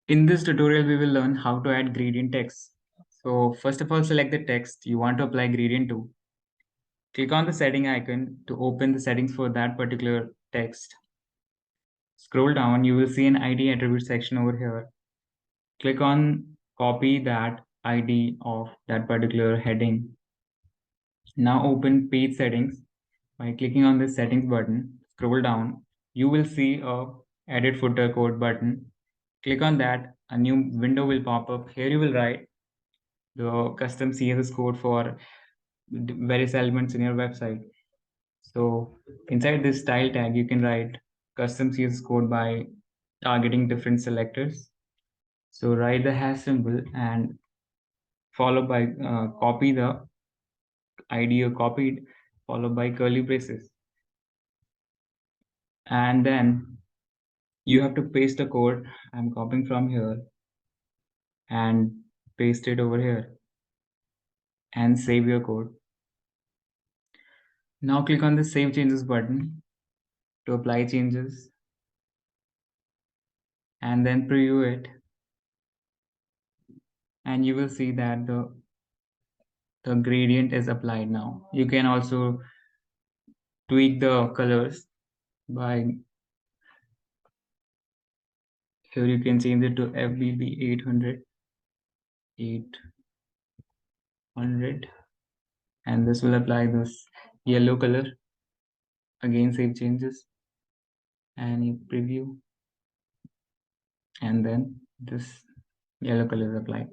In this tutorial, we will learn how to add gradient text. So first of all, select the text you want to apply gradient to. Click on the setting icon to open the settings for that particular text. Scroll down, you will see an ID attribute section over here. Click on copy that ID of that particular heading. Now open page settings by clicking on the settings button. Scroll down, you will see a edit footer code button. Click on that, a new window will pop up. Here you will write the custom CSS code for various elements in your website. So inside this style tag, you can write custom CSS code by targeting different selectors. So write the hash symbol and followed by copy the ID you copied, followed by curly braces. And then you have to paste the code I'm copying from here and paste it over here and save your code. Now click on the Save Changes button to apply changes and then preview it, and you will see that the gradient is applied now. You can also tweak the colors by here you can change it to FBB 800 and this will apply this yellow color. Again save changes and you preview, and then this yellow color is applied.